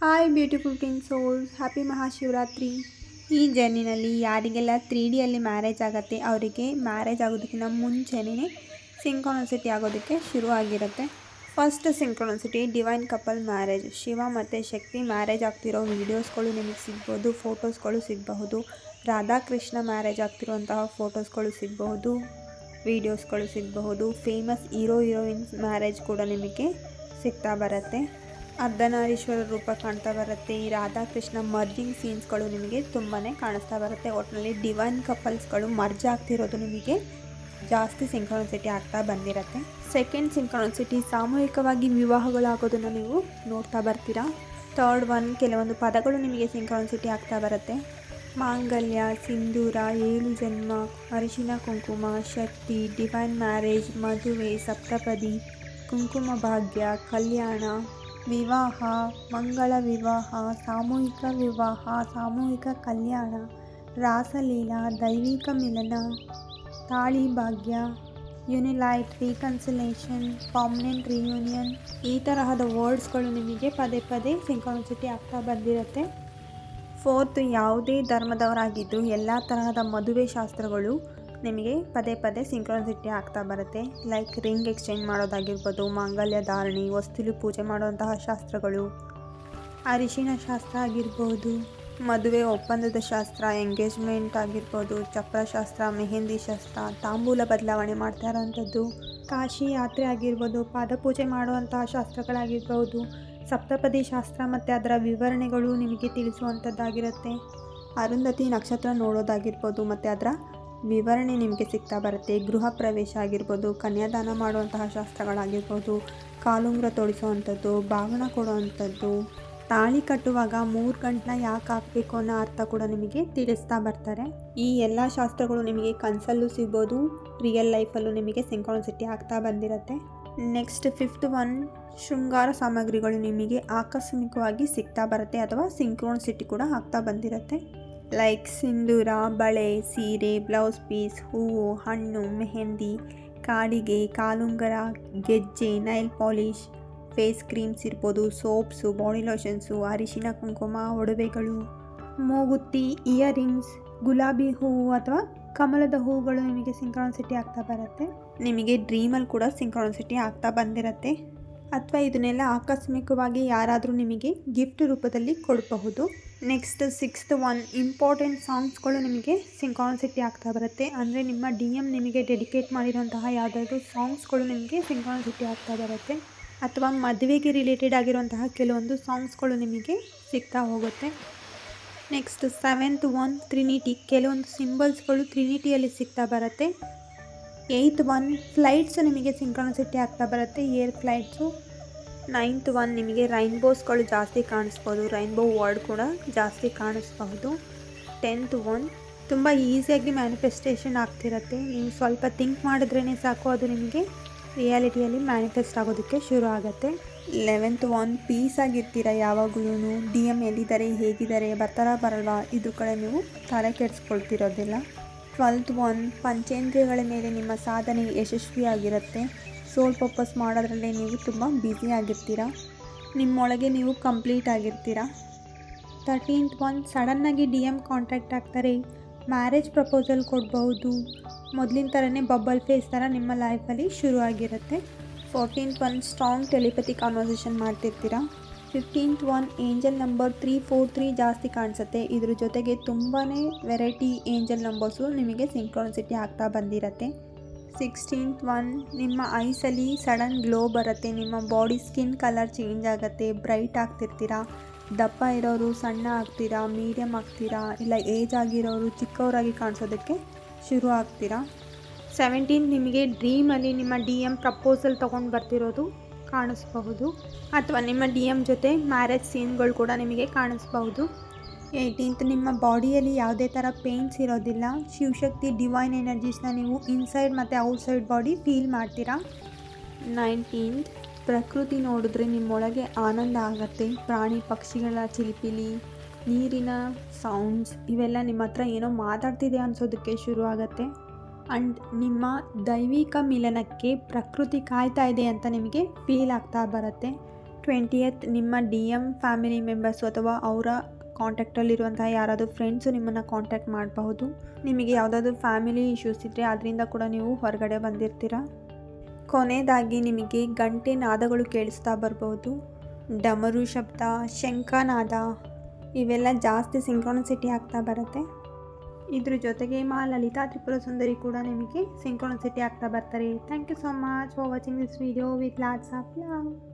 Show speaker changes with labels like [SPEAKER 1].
[SPEAKER 1] Hi beautiful king souls, happy Mahashivratri. ಈ ಜರ್ನಿನಲ್ಲಿ ಯಾರಿಗೆಲ್ಲ 3Dಯಲ್ಲಿ ಮ್ಯಾರೇಜ್ ಆಗುತ್ತೆ ಅವರಿಗೆ ಮ್ಯಾರೇಜ್ ಆಗೋದಕ್ಕಿಂತ ಮುಂಚೆನೇ ಸಿಂಕ್ರೋನಿಸಿಟಿ ಆಗೋದಕ್ಕೆ ಶುರು ಆಗಿರುತ್ತೆ. First synchronicity divine couple marriage. Shiva ಮತ್ತು ಶಕ್ತಿ ಮ್ಯಾರೇಜ್ ಆಗ್ತಿರೋ ವೀಡಿಯೋಸ್ಗಳು ನಿಮಗೆ ಸಿಗ್ಬೋದು, ಫೋಟೋಸ್ಗಳು ಸಿಗಬಹುದು. ರಾಧಾಕೃಷ್ಣ ಮ್ಯಾರೇಜ್ ಆಗ್ತಿರೋಂತಹ ಫೋಟೋಸ್ಗಳು ಸಿಗಬಹುದು, ವೀಡಿಯೋಸ್ಗಳು ಸಿಗಬಹುದು. ಫೇಮಸ್ ಹೀರೋಯಿನ್ಸ್ ಮ್ಯಾರೇಜ್ ಕೂಡ ನಿಮಗೆ ಸಿಗ್ತಾ ಬರುತ್ತೆ. ಅರ್ಧನಾರೀಶ್ವರ ರೂಪ ಕಾಣ್ತಾ ಬರುತ್ತೆ. ಈ ರಾಧಾಕೃಷ್ಣ ಮರ್ಜಿಂಗ್ ಸೀನ್ಸ್ಗಳು ನಿಮಗೆ ತುಂಬಾ ಕಾಣಿಸ್ತಾ ಬರುತ್ತೆ. ಒಟ್ಟಿನಲ್ಲಿ ಡಿವೈನ್ ಕಪಲ್ಸ್ಗಳು ಮರ್ಜ್ ಆಗ್ತಿರೋದು ನಿಮಗೆ ಜಾಸ್ತಿ ಸಿಂಕ್ರೋನಿಸಿಟಿ ಆಗ್ತಾ ಬಂದಿರುತ್ತೆ. ಸೆಕೆಂಡ್ ಸಿಂಕ್ರೋನಿಸಿಟಿ ಸಾಮೂಹಿಕವಾಗಿ ವಿವಾಹಗಳಾಗೋದನ್ನು ನೀವು ನೋಡ್ತಾ ಬರ್ತೀರಾ. ಥರ್ಡ್ ಒನ್, ಕೆಲವೊಂದು ಪದಗಳು ನಿಮಗೆ ಸಿಂಕ್ರೋನಿಸಿಟಿ ಆಗ್ತಾ ಬರುತ್ತೆ. ಮಾಂಗಲ್ಯ, ಸಿಂಧೂರ, 7 ಜನ್ಮ, ಅರಿಶಿನ ಕುಂಕುಮ, ಶಕ್ತಿ, ಡಿವೈನ್ ಮ್ಯಾರೇಜ್, ಮದುವೆ, ಸಪ್ತಪದಿ, ಕುಂಕುಮ ಭಾಗ್ಯ, ಕಲ್ಯಾಣ, ವಿವಾಹ, ಮಂಗಳ ವಿವಾಹ, ಸಾಮೂಹಿಕ ವಿವಾಹ, ಸಾಮೂಹಿಕ ಕಲ್ಯಾಣ, ರಾಸಲೀಲಾ, ದೈವಿಕ ಮಿಲನ, ತಾಳಿ ಭಾಗ್ಯ, ಯುನಿಲೈಟ್, ರೀಕನ್ಸಿಲೇಷನ್, ಪರ್ಮನೆಂಟ್ ರಿಯೂನಿಯನ್, ಈ ತರಹದ ವರ್ಡ್ಸ್ಗಳು ನಿಮಗೆ ಪದೇ ಪದೇ ಸಿಂಕ್ರೋನಿಸಿಟಿ ಆಗ್ತಾ ಬಂದಿರುತ್ತೆ. ಫೋರ್ತ್, ಯಾವುದೇ ಧರ್ಮದವರಾಗಿದ್ದು ಎಲ್ಲ ತರಹದ ಮದುವೆ ಶಾಸ್ತ್ರಗಳು ನಿಮಗೆ ಪದೇ ಪದೇ ಸಿಂಕ್ರೋನಿಸಿಟಿ ಆಗ್ತಾ ಬರುತ್ತೆ. ಲೈಕ್ ರಿಂಗ್ ಎಕ್ಸ್ಚೇಂಜ್ ಮಾಡೋದಾಗಿರ್ಬೋದು, ಮಾಂಗಲ್ಯ ಧಾರಣೆ, ವಸ್ತುಲಿ ಪೂಜೆ ಮಾಡುವಂತಹ ಶಾಸ್ತ್ರಗಳು, ಅರಿಶಿನ ಶಾಸ್ತ್ರ ಆಗಿರ್ಬೋದು, ಮದುವೆ ಒಪ್ಪಂದದ ಶಾಸ್ತ್ರ, ಎಂಗೇಜ್ಮೆಂಟ್ ಆಗಿರ್ಬೋದು, ಚಪ್ರಶಾಸ್ತ್ರ, ಮೆಹಂದಿ ಶಾಸ್ತ್ರ, ತಾಂಬೂಲ ಬದಲಾವಣೆ ಮಾಡ್ತಾ ಇರೋವಂಥದ್ದು, ಕಾಶಿ ಯಾತ್ರೆ ಆಗಿರ್ಬೋದು, ಪಾದಪೂಜೆ ಮಾಡುವಂತಹ ಶಾಸ್ತ್ರಗಳಾಗಿರ್ಬೋದು, ಸಪ್ತಪದಿ ಶಾಸ್ತ್ರ ಮತ್ತು ಅದರ ವಿವರಣೆಗಳು ನಿಮಗೆ ತಿಳಿಸುವಂಥದ್ದಾಗಿರುತ್ತೆ. ಅರುಂಧತಿ ನಕ್ಷತ್ರ ನೋಡೋದಾಗಿರ್ಬೋದು ಮತ್ತು ಅದರ ವಿವರಣೆ ನಿಮಗೆ ಸಿಗ್ತಾ ಬರುತ್ತೆ. ಗೃಹ ಪ್ರವೇಶ ಆಗಿರ್ಬೋದು, ಕನ್ಯಾದಾನ ಮಾಡುವಂತಹ ಶಾಸ್ತ್ರಗಳಾಗಿರ್ಬೋದು, ಕಾಲುಂಗುರ ತೊಡಿಸುವಂಥದ್ದು, ಬಾಗಿನ ಕೊಡುವಂಥದ್ದು, ತಾಳಿ ಕಟ್ಟುವಾಗ 3 ಗಂಟನ್ನ ಯಾಕೆ ಹಾಕಬೇಕು ಅನ್ನೋ ಅರ್ಥ ಕೂಡ ನಿಮಗೆ ತಿಳಿಸ್ತಾ ಬರ್ತಾರೆ. ಈ ಎಲ್ಲ ಶಾಸ್ತ್ರಗಳು ನಿಮಗೆ ಕನಸಲ್ಲೂ ಸಿಗ್ಬೋದು, ರಿಯಲ್ ಲೈಫಲ್ಲೂ ನಿಮಗೆ ಸಿಂಕ್ರೋನಿಸಿಟಿ ಆಗ್ತಾ ಬಂದಿರುತ್ತೆ. ನೆಕ್ಸ್ಟ್ ಫಿಫ್ತ್ ಒನ್, ಶೃಂಗಾರ ಸಾಮಗ್ರಿಗಳು ನಿಮಗೆ ಆಕಸ್ಮಿಕವಾಗಿ ಸಿಗ್ತಾ ಬರುತ್ತೆ ಅಥವಾ ಸಿಂಕ್ರೋನಿಸಿಟಿ ಕೂಡ ಆಗ್ತಾ ಬಂದಿರುತ್ತೆ. ಲೈಕ್ ಸಿಂಧೂರ, ಬಳೆ, ಸೀರೆ, ಬ್ಲೌಸ್ ಪೀಸ್, ಹೂವು, ಹಣ್ಣು, ಮೆಹಂದಿ, ಕಾಡಿಗೆ, ಕಾಲುಂಗರ, ಗೆಜ್ಜೆ, ನೈಲ್ ಪಾಲಿಶ್, ಫೇಸ್ ಕ್ರೀಮ್ಸ್ ಇರ್ಬೋದು, ಸೋಪ್ಸು, ಬಾಡಿ ಲೋಷನ್ಸು, ಅರಿಶಿನ ಕುಂಕುಮ, ಒಡವೆಗಳು, ಮೂಗುತ್ತಿ, ಇಯರಿಂಗ್ಸ್, ಗುಲಾಬಿ ಹೂವು ಅಥವಾ ಕಮಲದ ಹೂವುಗಳು ನಿಮಗೆ ಸಿಂಕ್ರೋನಿಸಿಟಿ ಆಗ್ತಾ ಬರುತ್ತೆ. ನಿಮಗೆ ಡ್ರೀಮಲ್ಲಿ ಕೂಡ ಸಿಂಕ್ರೋನಿಸಿಟಿ ಆಗ್ತಾ ಬಂದಿರುತ್ತೆ. ಅಥವಾ ಇದನ್ನೆಲ್ಲ ಆಕಸ್ಮಿಕವಾಗಿ ಯಾರಾದರೂ ನಿಮಗೆ ಗಿಫ್ಟ್ ರೂಪದಲ್ಲಿ ಕೊಡಬಹುದು. ನೆಕ್ಸ್ಟ್ ಸಿಕ್ಸ್ತ್ ಒನ್, ಇಂಪಾರ್ಟೆಂಟ್ ಸಾಂಗ್ಸ್ಗಳು ನಿಮಗೆ ಸಿಂಕ್ರೋನಿಸಿಟಿ ಆಗ್ತಾ ಬರುತ್ತೆ. ಅಂದರೆ ನಿಮ್ಮ DM ನಿಮಗೆ ಡೆಡಿಕೇಟ್ ಮಾಡಿರೋಂತಹ ಯಾವುದಾದ್ರೂ ಸಾಂಗ್ಸ್ಗಳು ನಿಮಗೆ ಸಿಂಕ್ರೋನಿಸಿಟಿ ಆಗ್ತಾ ಬರುತ್ತೆ. ಅಥವಾ ಮದುವೆಗೆ ರಿಲೇಟೆಡ್ ಆಗಿರುವಂತಹ ಕೆಲವೊಂದು ಸಾಂಗ್ಸ್ಗಳು ನಿಮಗೆ ಸಿಗ್ತಾ ಹೋಗುತ್ತೆ. ನೆಕ್ಸ್ಟ್ ಸೆವೆಂತ್ ಒನ್, ಟ್ರಿನಿಟಿ, ಕೆಲವೊಂದು ಸಿಂಬಲ್ಸ್ಗಳು ಟ್ರಿನಿಟಿಯಲ್ಲಿ ಸಿಗ್ತಾ ಬರುತ್ತೆ. ಏಯ್ತ್ ಒನ್, ಫ್ಲೈಟ್ಸ್ ನಿಮಗೆ ಸಿಂಕ್ರೋನಿಸಿಟಿ ಆಗ್ತಾ ಬರುತ್ತೆ, ಏರ್ ಫ್ಲೈಟ್ಸು. ನೈನ್ತ್ ಒನ್, ನಿಮಗೆ ರೈನ್ಬೋಸ್ಗಳು ಜಾಸ್ತಿ ಕಾಣಿಸ್ಬೋದು, ರೈನ್ಬೋ ವರ್ಡ್ ಕೂಡ ಜಾಸ್ತಿ ಕಾಣಿಸ್ಬಹುದು. 10th ಒನ್, ತುಂಬ ಈಸಿಯಾಗಿ ಮ್ಯಾನಿಫೆಸ್ಟೇಷನ್ ಆಗ್ತಿರುತ್ತೆ. ನೀವು ಸ್ವಲ್ಪ ಥಿಂಕ್ ಮಾಡಿದ್ರೇ ಸಾಕು, ಅದು ನಿಮಗೆ ರಿಯಾಲಿಟಿಯಲ್ಲಿ ಮ್ಯಾನಿಫೆಸ್ಟ್ ಆಗೋದಕ್ಕೆ ಶುರು ಆಗುತ್ತೆ. 11th ಒನ್, ಪೀಸ್ ಆಗಿರ್ತೀರ ಯಾವಾಗಲೂ. DM ಎಲ್ಲಿದ್ದಾರೆ, ಹೇಗಿದ್ದಾರೆ, ಬರ್ತಾರಾ ಬರಲ್ವಾ, ಇದ್ರ ಕಡೆ ನೀವು ತಲೆ ಕೆಡಿಸ್ಕೊಳ್ತಿರೋದಿಲ್ಲ. 12th ಒನ್, ಪಂಚೇಂದ್ರಿಯಗಳ ಮೇಲೆ ನಿಮ್ಮ ಸಾಧನೆ ಯಶಸ್ವಿಯಾಗಿರುತ್ತೆ. ಸೋಲ್ ಪರ್ಪಸ್ ಮಾಡೋದ್ರಲ್ಲೇ ನೀವು ತುಂಬ ಬ್ಯುಸಿ ಆಗಿರ್ತೀರ, ನಿಮ್ಮೊಳಗೆ ನೀವು ಕಂಪ್ಲೀಟ್ ಆಗಿರ್ತೀರ. 13th ಒನ್, ಸಡನ್ನಾಗಿ DM ಕಾಂಟ್ಯಾಕ್ಟ್ ಆಗ್ತಾರೆ, ಮ್ಯಾರೇಜ್ ಪ್ರಪೋಸಲ್ ಕೊಡಬಹುದು, ಮೊದಲಿನ ಥರನೇ ಬಬ್ಬಲ್ ಫೇಸ್ ಥರ ನಿಮ್ಮ ಲೈಫಲ್ಲಿ ಶುರು ಆಗಿರುತ್ತೆ. 14th one, strong telepathy conversation ಮಾಡ್ತಿರ್ತೀರ. 15th ಒನ್, ಏಂಜಲ್ ನಂಬರ್ 343 ಜಾಸ್ತಿ ಕಾಣಿಸುತ್ತೆ. ಇದ್ರ ಜೊತೆಗೆ ತುಂಬಾ ವೆರೈಟಿ ಏಂಜಲ್ ನಂಬರ್ಸು ನಿಮಗೆ ಸಿಂಕ್ರೋನಿಸಿಟಿ ಆಗ್ತಾ ಬಂದಿರುತ್ತೆ. 16th ಒನ್, ನಿಮ್ಮ ಐಸಲ್ಲಿ ಸಡನ್ ಗ್ಲೋ ಬರುತ್ತೆ, ನಿಮ್ಮ ಬಾಡಿ ಸ್ಕಿನ್ ಕಲರ್ ಚೇಂಜ್ ಆಗುತ್ತೆ, ಬ್ರೈಟ್ ಆಗ್ತಿರ್ತೀರ. ದಪ್ಪ ಇರೋರು ಸಣ್ಣ ಆಗ್ತೀರಾ, ಮೀಡಿಯಮ್ ಆಗ್ತೀರಾ, ಇಲ್ಲ ಏಜ್ ಆಗಿರೋರು ಚಿಕ್ಕವರಾಗಿ ಕಾಣಿಸೋದಕ್ಕೆ ಶುರು ಆಗ್ತೀರಾ. 17th, ನಿಮಗೆ ಡ್ರೀಮಲ್ಲಿ ನಿಮ್ಮ DM ಪ್ರಪೋಸಲ್ ತೊಗೊಂಡು ಬರ್ತಿರೋದು ಕಾಣಿಸ್ಬಹುದು, ಅಥವಾ ನಿಮ್ಮ DM ಜೊತೆ ಮ್ಯಾರೇಜ್ ಸೀನ್ಗಳು ಕೂಡ ನಿಮಗೆ ಕಾಣಿಸ್ಬಹುದು. 18th, ನಿಮ್ಮ ಬಾಡಿಯಲ್ಲಿ ಯಾವುದೇ ಥರ ಪೇಯ್ನ್ಸ್ ಇರೋದಿಲ್ಲ. ಶಿವಶಕ್ತಿ ಡಿವೈನ್ ಎನರ್ಜೀಸ್ನ ನೀವು ಇನ್ಸೈಡ್ ಮತ್ತು ಔಟ್ಸೈಡ್ ಬಾಡಿ ಫೀಲ್ ಮಾಡ್ತೀರಾ. 19th, ಪ್ರಕೃತಿ ನೋಡಿದ್ರೆ ನಿಮ್ಮೊಳಗೆ ಆನಂದ ಆಗುತ್ತೆ. ಪ್ರಾಣಿ ಪಕ್ಷಿಗಳ ಚಿಲಿಪಿಲಿ, ನೀರಿನ ಸೌಂಡ್ಸ್, ಇವೆಲ್ಲ ನಿಮ್ಮ ಹತ್ರ ಏನೋ ಮಾತಾಡ್ತಿದೆ ಅನಿಸೋದಕ್ಕೆ ಶುರು ಆಗುತ್ತೆ. ಆ್ಯಂಡ್ ನಿಮ್ಮ ದೈವಿಕ ಮಿಲನಕ್ಕೆ ಪ್ರಕೃತಿ ಕಾಯ್ತಾ ಇದೆ ಅಂತ ನಿಮಗೆ ಫೀಲ್ ಆಗ್ತಾ ಬರುತ್ತೆ. 20th ನಿಮ್ಮ DM ಫ್ಯಾಮಿಲಿ ಮೆಂಬರ್ಸು ಅಥವಾ ಅವರ ಕಾಂಟ್ಯಾಕ್ಟಲ್ಲಿರುವಂತಹ ಯಾರಾದರೂ ಫ್ರೆಂಡ್ಸು ನಿಮ್ಮನ್ನು ಕಾಂಟ್ಯಾಕ್ಟ್ ಮಾಡಬಹುದು. ನಿಮಗೆ ಯಾವುದಾದ್ರೂ ಫ್ಯಾಮಿಲಿ ಇಶ್ಯೂಸ್ ಇದ್ದರೆ ಅದರಿಂದ ಕೂಡ ನೀವು ಹೊರಗಡೆ ಬಂದಿರ್ತೀರ. ಕೊನೆಯದಾಗಿ ನಿಮಗೆ ಗಂಟೆ ನಾದಗಳು ಕೇಳಿಸ್ತಾ ಬರ್ಬೋದು. ಡಮರು ಶಬ್ದ, ಶಂಖನಾದ ಇವೆಲ್ಲ ಜಾಸ್ತಿ ಸಿಂಕ್ರೋನಿಸಿಟಿ ಆಗ್ತಾ ಬರುತ್ತೆ. ಇದ್ರ ಜೊತೆಗೆ ಲಲಿತಾ ತ್ರಿಪುರ ಸುಂದರಿ ಕೂಡ ನಿಮಗೆ ಸಿಂಕ್ರೋನಿಸಿಟಿ ಆಗ್ತಾ ಬರ್ತಾರೆ. Thank you so much for watching this video with lots of love.